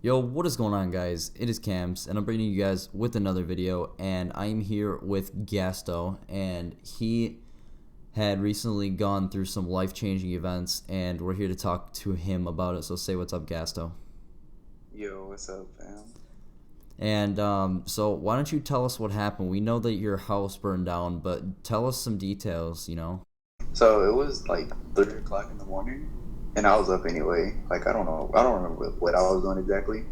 Yo, what is going on, guys? It is Cams, and I'm bringing you guys with another video, and I'm here with Gasto, and he had recently gone through some life-changing events, and we're here to talk to him about it, so say what's up, Gasto. Yo, what's up, fam? And so why don't you tell us what happened? We know that your house burned down, but tell us some details. So it was like 3 o'clock in the morning, and I was up anyway. Like I don't know, I don't remember what I was doing exactly,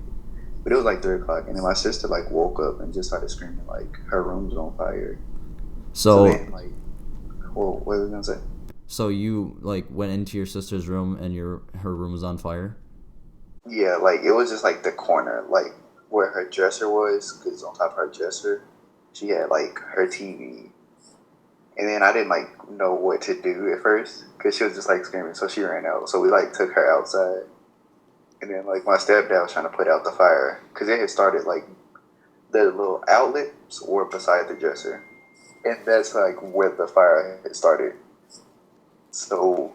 but it was like 3 o'clock, and then my sister like woke up and just started screaming like her room's on fire. So So, then like, well, what was I gonna say? so you like went into your sister's room and her room was on fire? Yeah, like it was just like the corner, like where her dresser was, because on top of her dresser, she had like her TV. And then I didn't like know what to do at first because she was just like screaming, so she ran out. So we like took her outside. And then like my stepdad was trying to put out the fire because it had started like the little outlets were beside the dresser, and that's like where the fire had started. So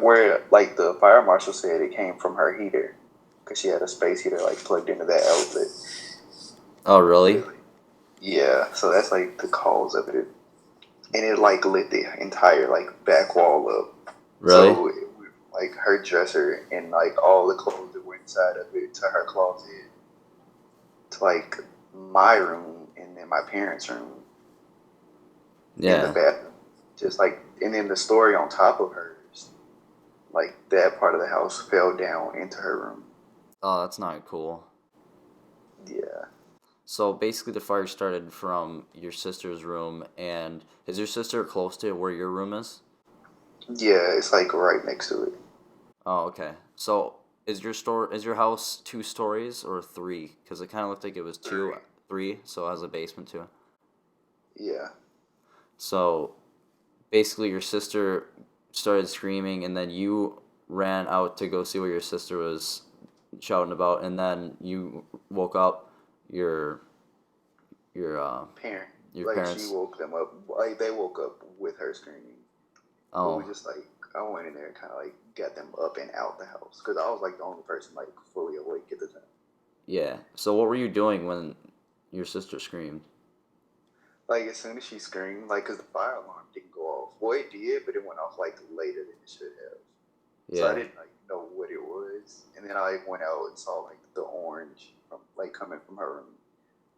where like the fire marshal said it came from her heater because she had a space heater like plugged into that outlet. Oh, But really? yeah, so that's like the cause of it, and it like lit the entire like back wall up. Really? So it, like her dresser and like all the clothes that were inside of it to her closet to like my room and then my parents' room in the Yeah. bathroom. Just like, and then the story on top of hers, like that part of the house fell down into her room. Oh, that's not cool. Yeah. So basically, the fire started from your sister's room, and is your sister close to where your room is? Yeah, it's like right next to it. Oh, okay. So is your house 2 stories or three? Because it kind of looked like it was two, Three. three, so it has a basement too. Yeah. So basically, your sister started screaming, and then you ran out to go see what your sister was shouting about, and then you woke up your your uh Parent. your Like she parents. woke them up. Like they woke up with her screaming. But we Oh, just like, I went in there and kind of like got them up and out the house. Because I was like the only person like fully awake at the time. yeah. So what were you doing when your sister screamed? Like as soon as she screamed, like because the fire alarm didn't go off. Well, it did, but it went off like later than it should have. So I Yeah. didn't like know what it was. And then I like went out and saw like the orange from like coming from her room.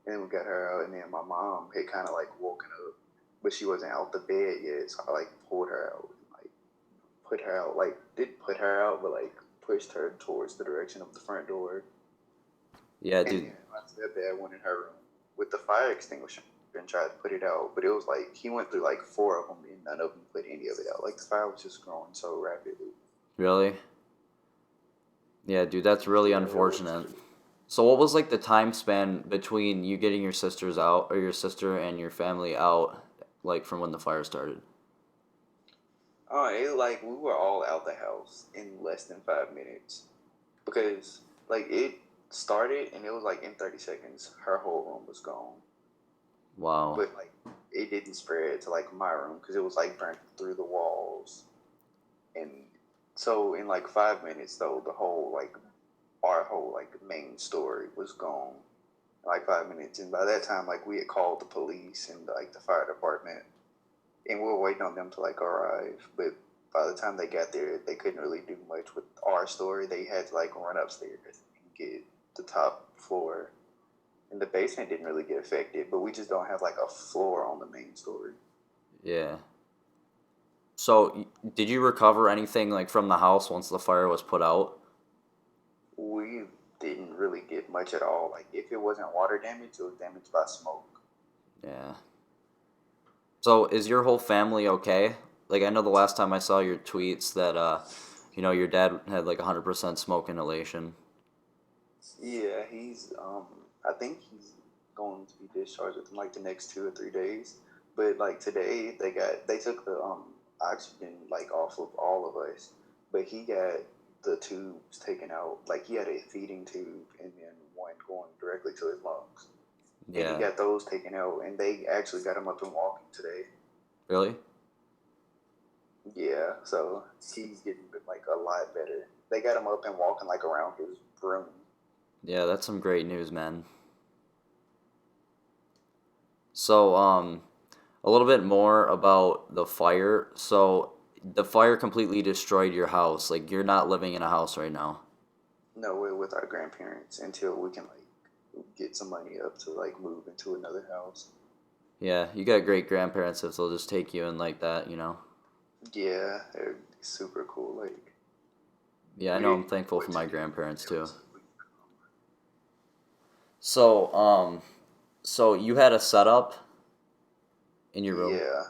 And then we got her out, and then my mom had kind of like woken up, but she wasn't out the bed yet. So I like pulled her out, and, like put her out, like didn't put her out, but like pushed her towards the direction of the front door. Yeah, And dude. then my stepdad went in her room with the fire extinguisher and tried to put it out, but it was like he went through like four of them, and none of them put any of it out. Like the fire was just growing so rapidly. Really? Yeah, dude, that's really Yeah, it was. unfortunate. So what was like the time span between you getting your sisters out or your sister and your family out like from when the fire started? Oh, it like we were all out the house in less than 5 minutes because like it started and it was like in 30 seconds her whole room was gone, Wow. but like it didn't spread to like my room because it was like burnt through the walls, and so in like 5 minutes though the whole like our whole like main story was gone in like 5 minutes, and by that time like we had called the police and like the fire department, and we were waiting on them to like arrive, but by the time they got there they couldn't really do much with our story. They had to like run upstairs and get the top floor, and the basement didn't really get affected, but we just don't have like a floor on the main story. Yeah. So did you recover anything like from the house once the fire was put out? We didn't really get much at all. Like if it wasn't water damage, it was damaged by smoke. Yeah. So is your whole family okay? Like I know the last time I saw your tweets that your dad had like 100% smoke inhalation. Yeah, he's I think he's going to be discharged within like the next 2 or 3 days. But like today they took the oxygen like off of all of us. But he got the tubes taken out. Like he had a feeding tube and then one going directly to his lungs. And he Yeah. got those taken out, and they actually got him up and walking today. Really? Yeah, so he's getting like a lot better. They got him up and walking like around his room. Yeah, that's some great news, man. So, a little bit more about the fire. So, the fire completely destroyed your house. Like, you're not living in a house right now. No, we're with our grandparents until we can like get some money up to like move into another house. Yeah, you got great grandparents if they'll just take you in like that, you know? Yeah, they're super cool. Like Yeah, I we know I'm didn't know thankful for what to my do. grandparents It too. was So, so you had a setup in your room. yeah.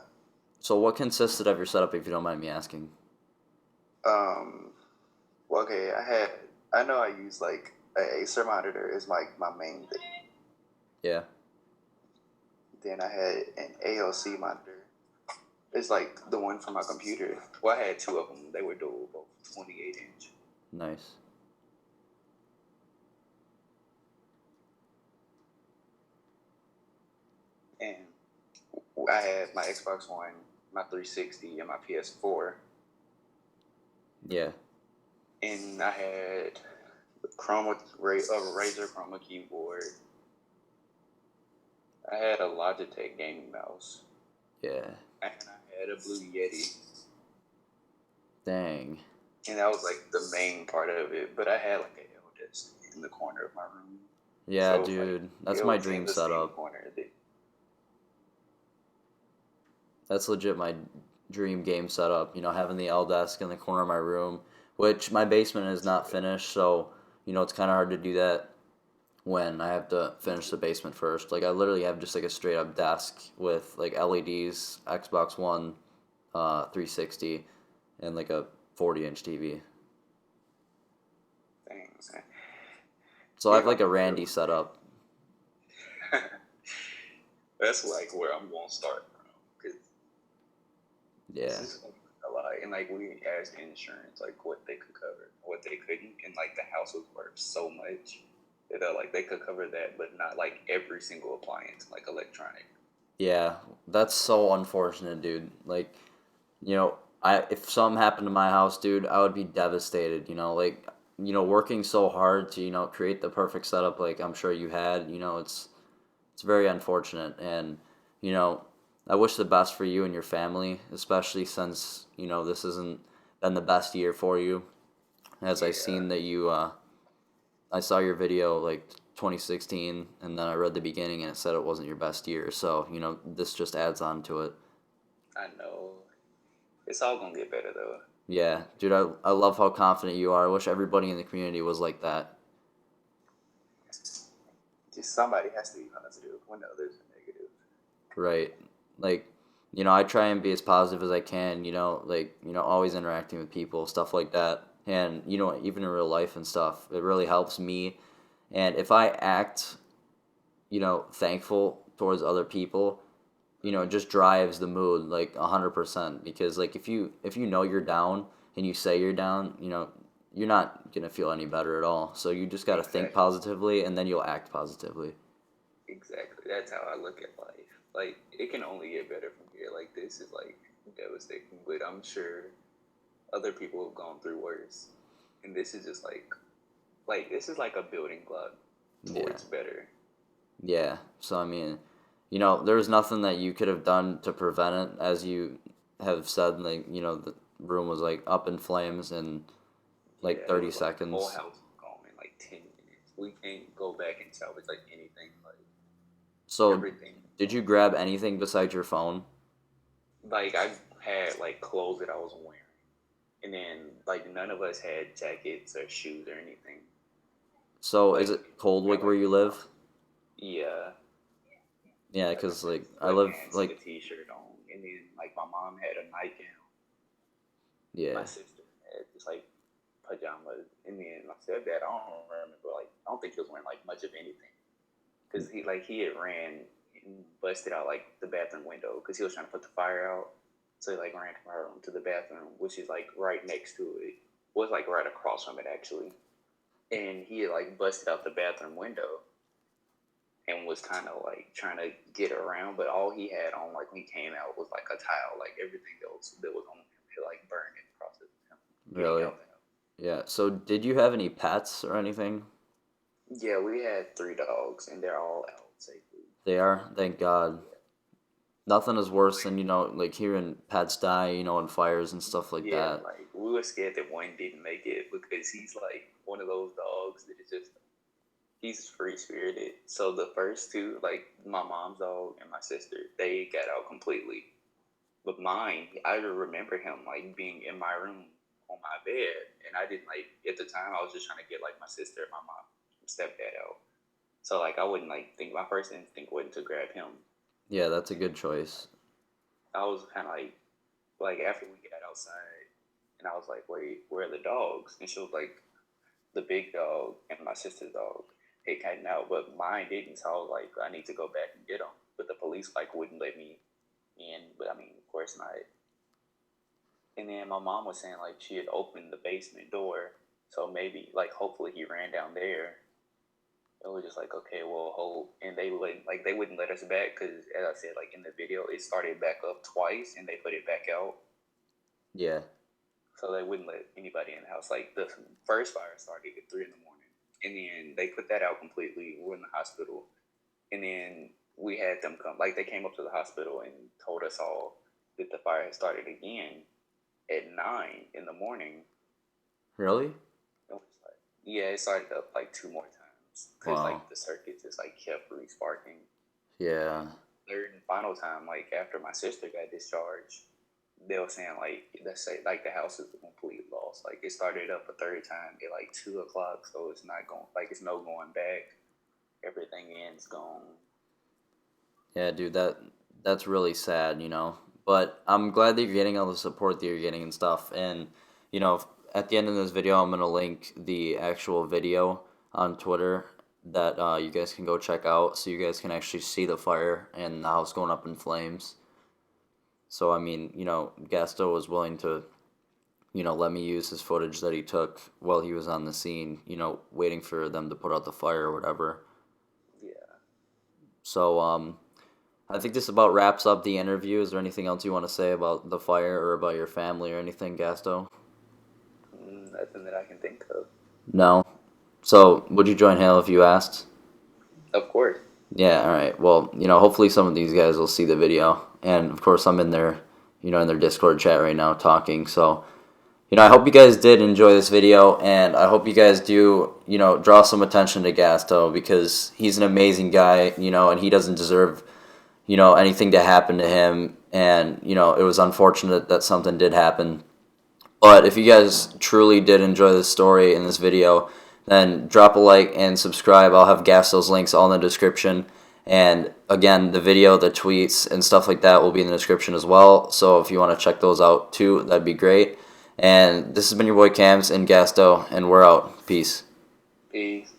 So what consisted of your setup, if you don't mind me asking? Um. Well, okay. I know I use like a Acer monitor is my main thing. Yeah, Then I had an ALC monitor. It's like the one from my computer. Well, I had two of them. They were dual, both 28-inch. nice. And I had my Xbox One, my 360, and my PS4. Yeah, And I had a Razer Chroma keyboard. I had a Logitech gaming mouse, yeah. and I had a Blue Yeti. Dang. And that was like the main part of it. But I had like a L desk in the corner of my room, Yeah, so it was like dude, that's it my was in dream the same setup. corner. That's legit my dream game setup. You know, having the L desk in the corner of my room, which my basement is not finished, so you know it's kind of hard to do that when I have to finish the basement first. Like I literally have just like a straight up desk with like LEDs, Xbox One, 360, and like a 40-inch TV. Things. So I Yeah, have my like a brother Randy was setup. That's like where I'm gonna start from because this Yeah. is a lot. And like we asked insurance like what they could cover, what they couldn't, and like the house was worth so much that like they could cover that, but not like every single appliance, like electronic. Yeah, that's so unfortunate, dude. Like, you know, I if something happened to my house, dude, I would be devastated, you know, like, you know, working so hard to, you know, create the perfect setup like I'm sure you had, you know, it's very unfortunate and, you know, I wish the best for you and your family, especially since, you know, this isn't been the best year for you. As I Yeah, seen that you I saw your video like 2016 and then I read the beginning and it said it wasn't your best year. So, you know, this just adds on to it. I know. It's all gonna get better though. Yeah, dude, I love how confident you are. I wish everybody in the community was like that. Just somebody has to be positive when the others are negative. Right. Like, you know, I try and be as positive as I can, you know, like, you know, always interacting with people, stuff like that. And, you know, even in real life and stuff, it really helps me. And if I act, you know, thankful towards other people, you know, it just drives the mood like 100% because like if you know you're down and you say you're down, you know, you're not going to feel any better at all. So you just got to think Exactly. positively and then you'll act positively. Exactly. That's how I look at life. Like it can only get better from here. Like this is like devastating, but I'm sure other people have gone through worse, and this is just like this is like a building block Yeah. towards better. Yeah. So I mean, you know, there's nothing that you could have done to prevent it as you have said like, you know, the room was like up in flames in like Yeah, it 30 was like the whole seconds. house was gone in like 10 minutes. We can't go back and salvage like anything. Like So everything was did you gone. grab anything besides your phone? Like I had like clothes that I was wearing, and then like none of us had jackets or shoes or anything. So is Like it cold we had like where like you live? yeah, Yeah, like I cause had like I live sweatpants and a like t-shirt on, and then like my mom had a nightgown. My yeah. sister had just like pajamas, and then my stepdad, I don't remember, like I don't think he was wearing like much of anything because he had ran and busted out like the bathroom window because he was trying to put the fire out. So he like ran from our room to the bathroom, which is like right next to it. Was like right across from it actually, and he had like busted out the bathroom window and was kind of like trying to get around, but all he had on like when he came out was like a towel, like everything else that was on him had like burned in the process of him getting Really? out there. Yeah. So did you have any pets or anything? Yeah, we had 3 dogs, and they're all out safely. They are, thank God. Yeah. Nothing is worse than, like hearing pets die, in fires and stuff like Yeah, that. like we were scared that one didn't make it because he's like one of those dogs that is just he's free spirited. So the first two, like my mom's dog and my sister, they got out completely. But mine, I remember him like being in my room on my bed, and I didn't like at the time. I was just trying to get like my sister and my mom, stepdad out. So like I wouldn't like think my first instinct wasn't to grab him. Yeah, that's a good choice. I was kind of like after we got outside, and I was like, wait, where are the dogs? And she was like, the big dog and my sister's dog had gotten out, but mine didn't. So I was like, I need to go back and get them. But the police like wouldn't let me in. But I mean, of course not. And then my mom was saying like she had opened the basement door, so maybe like hopefully he ran down there. It was just like okay, well hold, and they wouldn't let us back because as I said like in the video it started back up twice and they put it back out, Yeah. so they wouldn't let anybody in the house. Like the first fire started at 3 in the morning, and then they put that out completely. We're in the hospital, and then we had them come. Like they came up to the hospital and told us all that the fire had started again at 9 in the morning. Really? It was like, yeah, it started up like 2 more times because Wow. like the circuit just like kept resparking. Yeah. And third and final time, like after my sister got discharged, they were saying like let's say like the house is a complete loss. Like it started up a third time at like 2 o'clock, so it's not going like it's no going back. Everything ends gone. Yeah, dude, that's really sad, But I'm glad that you're getting all the support that you're getting and stuff. And, at the end of this video, I'm gonna link the actual video on Twitter that you guys can go check out, so you guys can actually see the fire and the house going up in flames. So I mean, Gasto was willing to, let me use his footage that he took while he was on the scene, waiting for them to put out the fire or whatever. Yeah. So I think this about wraps up the interview. Is there anything else you want to say about the fire or about your family or anything, Gasto? Nothing that I can think of. No. So would you join Hale if you asked? Of course. Yeah. All right. Well, hopefully some of these guys will see the video, and of course I'm in their, in their Discord chat right now talking. So, I hope you guys did enjoy this video, and I hope you guys do, draw some attention to Gasto because he's an amazing guy, and he doesn't deserve anything to happen to him. And, it was unfortunate that something did happen. But if you guys truly did enjoy this story in this video, then drop a like and subscribe. I'll have Gasto's links all in the description. And again, the video, the tweets, and stuff like that will be in the description as well. So if you want to check those out too, that'd be great. And this has been your boy Cams and Gasto, and we're out. Peace. Peace.